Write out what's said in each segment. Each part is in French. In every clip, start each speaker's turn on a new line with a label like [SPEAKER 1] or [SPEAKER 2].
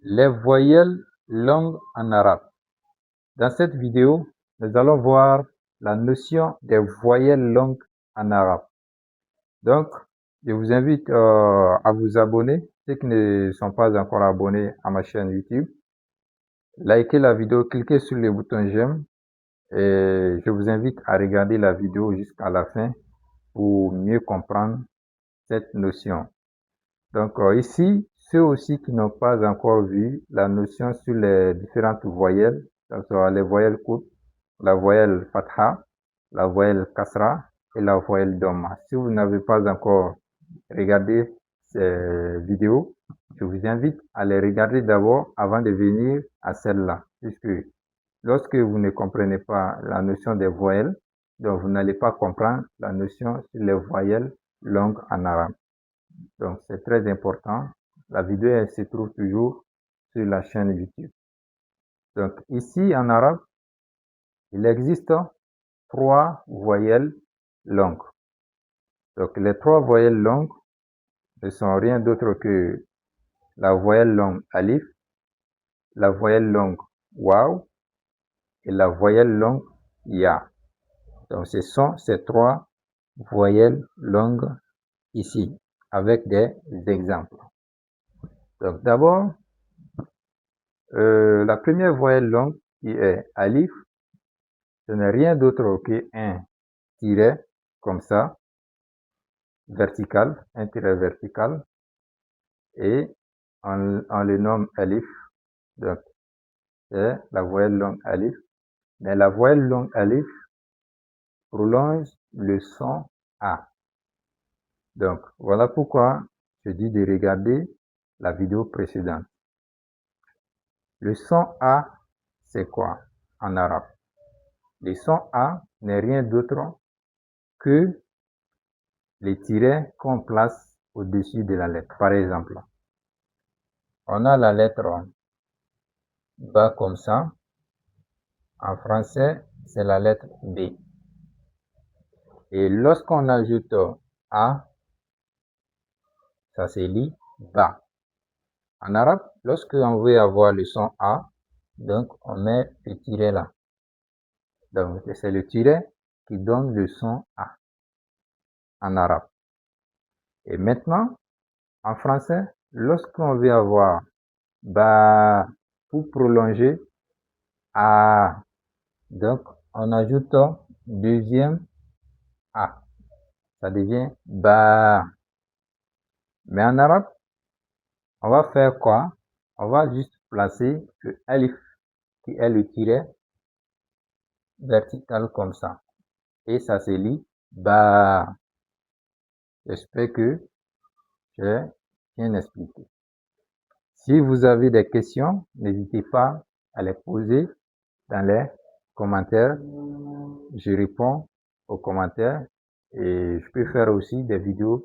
[SPEAKER 1] Les voyelles longues en arabe. Dans cette vidéo, nous allons voir la notion des voyelles longues en arabe. Donc, je vous invite à vous abonner, ceux qui ne sont pas encore abonnés à ma chaîne YouTube. Likez la vidéo, cliquez sur le bouton j'aime et je vous invite à regarder la vidéo jusqu'à la fin pour mieux comprendre cette notion. Donc ici, ceux aussi qui n'ont pas encore vu la notion sur les différentes voyelles, que ce soit les voyelles courtes, la voyelle fatha, la voyelle kasra et la voyelle dhamma. Si vous n'avez pas encore regardé ces vidéos, je vous invite à les regarder d'abord avant de venir à celle-là, puisque lorsque vous ne comprenez pas la notion des voyelles, donc vous n'allez pas comprendre la notion sur les voyelles longues en arabe. Donc c'est très important. La vidéo elle se trouve toujours sur la chaîne YouTube. Donc ici en arabe, il existe 3 voyelles longues. Donc les 3 voyelles longues ne sont rien d'autre que la voyelle longue alif, la voyelle longue waw et la voyelle longue ya. Donc ce sont ces 3 voyelles longues ici avec des exemples. Donc d'abord, la première voyelle longue qui est alif, ce n'est rien d'autre qu'un tiret comme ça, vertical, un tiret vertical, et on le nomme alif. Donc c'est la voyelle longue alif. Mais la voyelle longue alif prolonge le son A. Donc voilà pourquoi je dis de regarder la vidéo précédente. Le son A, c'est quoi en arabe? Le son A n'est rien d'autre que les tirets qu'on place au-dessus de la lettre. Par exemple, on a la lettre Ba comme ça. En français, c'est la lettre B. Et lorsqu'on ajoute A, ça se lit Ba. En arabe, lorsqu'on veut avoir le son A, donc on met le tiret là. Donc c'est le tiret qui donne le son A en arabe. Et maintenant, en français, lorsqu'on veut avoir Ba pour prolonger A, donc on ajoute deuxième A. Ça devient Ba. Mais en arabe, on va faire quoi? On va juste placer le alif qui est le tiret vertical comme ça. Et ça se lit Ba. J'espère que j'ai bien expliqué. Si vous avez des questions, n'hésitez pas à les poser dans les commentaires. Je réponds aux commentaires et je peux faire aussi des vidéos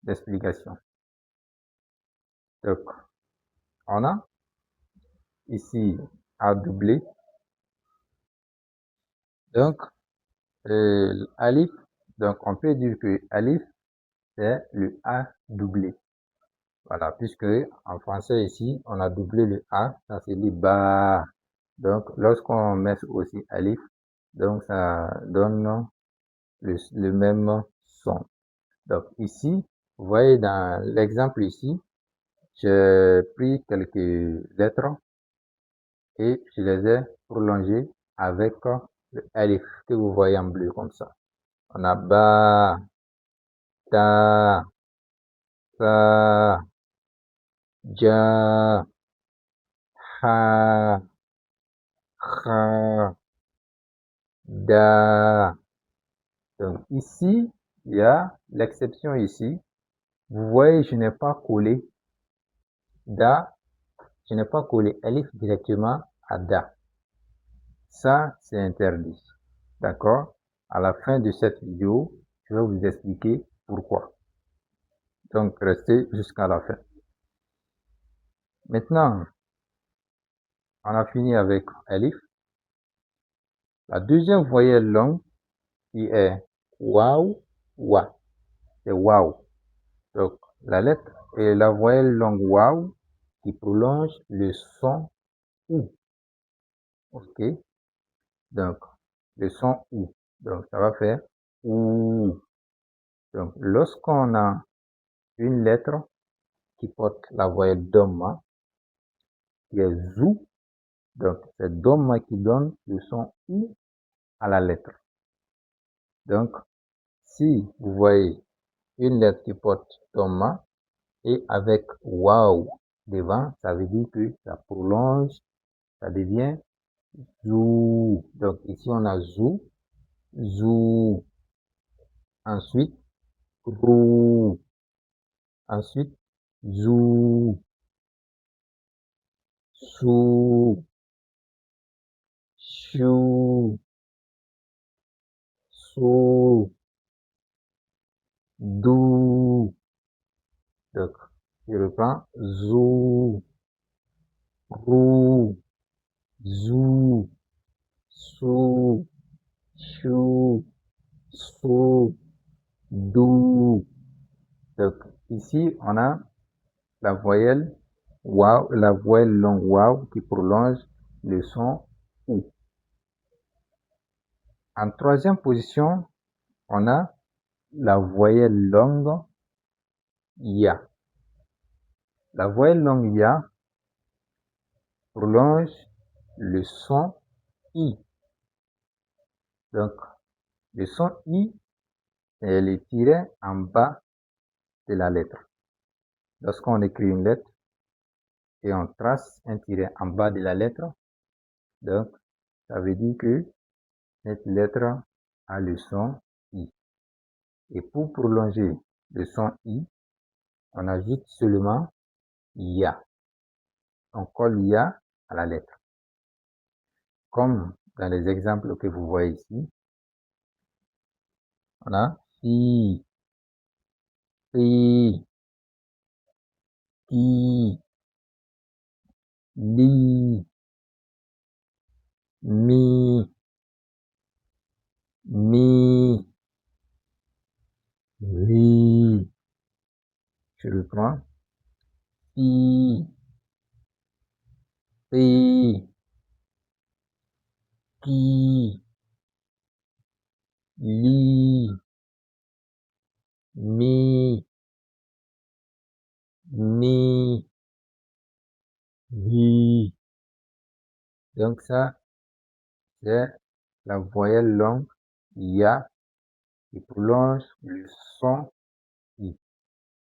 [SPEAKER 1] d'explication. Donc, on a ici A doublé. Donc, alif, donc on peut dire que alif, c'est le A doublé. Voilà, puisque en français ici, on a doublé le A, ça se dit Ba. Donc, lorsqu'on met aussi alif, donc ça donne le même son. Donc ici, vous voyez dans l'exemple ici, j'ai pris quelques lettres et je les ai prolongées avec le alif que vous voyez en bleu comme ça. On a Ba, Ta, Sa, Ja, Ha, Kha, Da. Donc ici, il y a l'exception ici. Vous voyez, je n'ai pas collé Da, je n'ai pas collé Alif directement à Da. Ça, c'est interdit. D'accord? À la fin de cette vidéo, je vais vous expliquer pourquoi. Donc, restez jusqu'à la fin. Maintenant, on a fini avec Alif. La deuxième voyelle longue qui est Waw, Wa. C'est Waw. Donc, la lettre et la voyelle longue Waw qui prolonge le son OU. Ok? Donc, le son OU. Donc, ça va faire OU. Donc, lorsqu'on a une lettre qui porte la voyelle DOMMA, qui est ZOU, donc c'est DOMMA qui donne le son OU à la lettre. Donc, si vous voyez une lettre qui porte DOMMA et avec WOW devant, ça veut dire que ça prolonge, ça devient ZOU. Donc, ici, on a ZOU, ZOU. Ensuite, ROU. Ensuite, ZOU, SOU, CHOU, SOU, DOU. Donc, je reprends. ZOU, ROU, ZOU, SOU, CHOU, SOU, DOU. Donc, ici, on a la voyelle WOW, la voyelle longue WOW qui prolonge le son OU. En troisième position, on a la voyelle longue YA. La voyelle longue YA prolonge le son I. Donc, le son I est le tiret en bas de la lettre. Lorsqu'on écrit une lettre et on trace un tiret en bas de la lettre, donc, ça veut dire que cette lettre a le son I. Et pour prolonger le son I, on ajoute seulement YA. On colle YA à la lettre. Comme dans les exemples que vous voyez ici, on a FI, FI, TI, LI, MI, NI, RI. Je reprends. FI, FI, TI, LI, MI, NI, RI. Donc ça, c'est la voyelle longue YA qui prolonge le son I.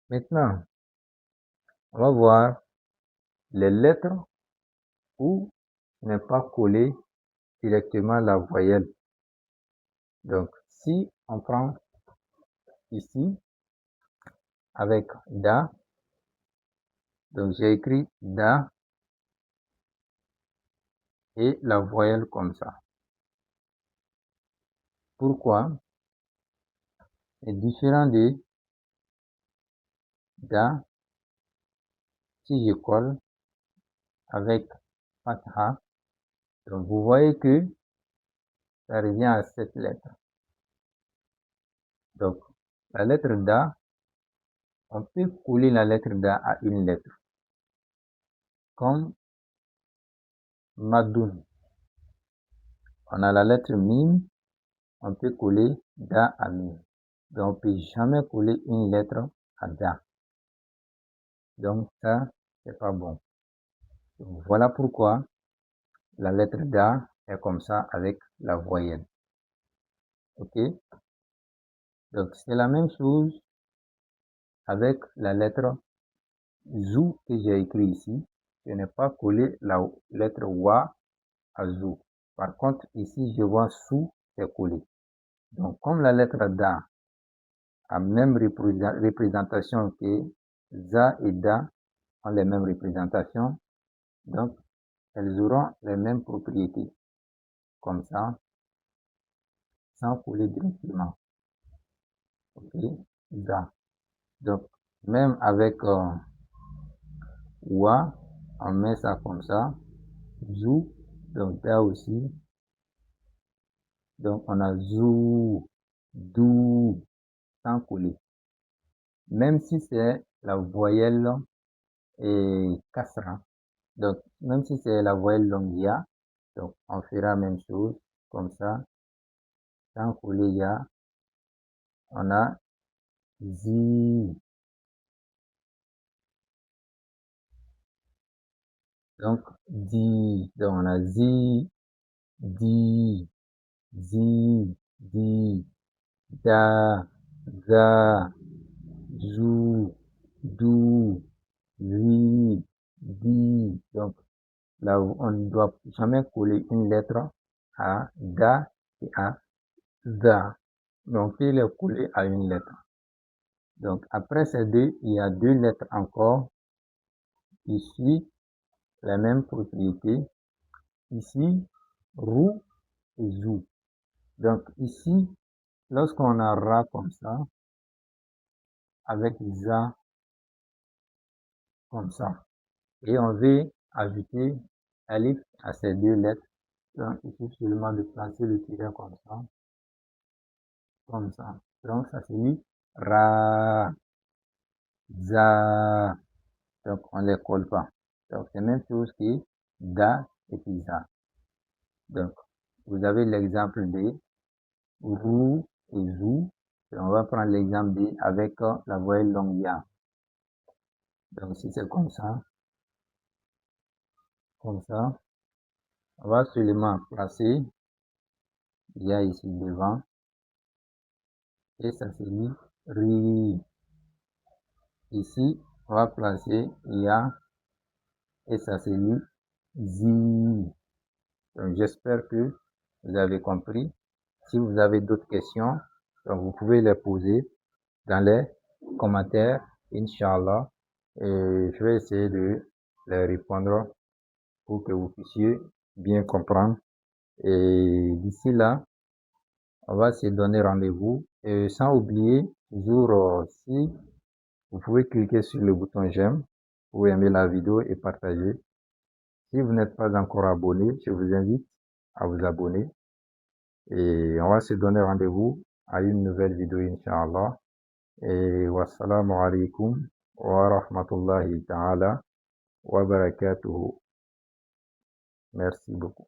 [SPEAKER 1] Maintenant, on va voir les lettres où n'est pas collé directement la voyelle. Donc, si on prend ici avec DA, donc j'ai écrit DA et la voyelle comme ça. Pourquoi? C'est différent de DA. Si je colle avec Fatha, donc vous voyez que ça revient à cette lettre. Donc, la lettre DA, on peut coller la lettre DA à une lettre. Comme Madoun. On a la lettre Mim, on peut coller Da à Mim. Donc, on ne peut jamais coller une lettre à Da. Donc, ça, c'est pas bon. Donc, voilà pourquoi la lettre Da est comme ça avec la voyelle. Ok? Donc, c'est la même chose avec la lettre ZOU que j'ai écrit ici. Je n'ai pas collé la lettre WA à ZOU. Par contre, ici, je vois SOU, c'est collé. Donc, comme la lettre Da a même représentation que ZA et DA ont les mêmes représentations, donc elles auront les mêmes propriétés, comme ça, sans coller directement. Ok, ZA. Donc, même avec WA, on met ça comme ça, ZOU, donc DA aussi, donc on a ZOU, DOU, sans coller. Même si c'est la voyelle et kasra. Donc, même si c'est la voyelle longue ya, donc on fera la même chose, comme ça, sans coller ya, on a zi. Donc, di, donc on a zi, di, zi, di, da, za, zou, dou, zi, di. Donc, là où on ne doit jamais coller une lettre à da et à za. Donc, il est collé à une lettre. Donc, après ces deux, il y a deux lettres encore. Ici, la même propriété. Ici, rou et zou. Donc, ici, lorsqu'on a ra comme ça, avec za comme ça, et on veut ajouter alif à ces deux lettres, donc il suffit seulement de placer le tiret comme ça. Comme ça. Donc, ça finit ra, za. Donc, on ne les colle pas. Donc, c'est la même chose que da et puis za. Donc, vous avez l'exemple de rou et zou. Et on va prendre l'exemple de avec la voyelle longue ya. Donc, si c'est comme ça, on va seulement placer ya ici devant. Et ça finit ri. Ici, on va placer ya et ça finit zi. Donc, j'espère que vous avez compris. Si vous avez d'autres questions, donc vous pouvez les poser dans les commentaires, Inch'Allah. Et je vais essayer de les répondre pour que vous puissiez bien comprendre. Et d'ici là, on va se donner rendez-vous. Et sans oublier, toujours, si vous pouvez cliquer sur le bouton j'aime pour aimer la vidéo et partager. Si vous n'êtes pas encore abonné, je vous invite à vous abonner. Et on va se donner rendez-vous à une nouvelle vidéo, Inch'Allah. Et wassalamu alaikum wa rahmatullahi ta'ala wa barakatuhu. Merci beaucoup.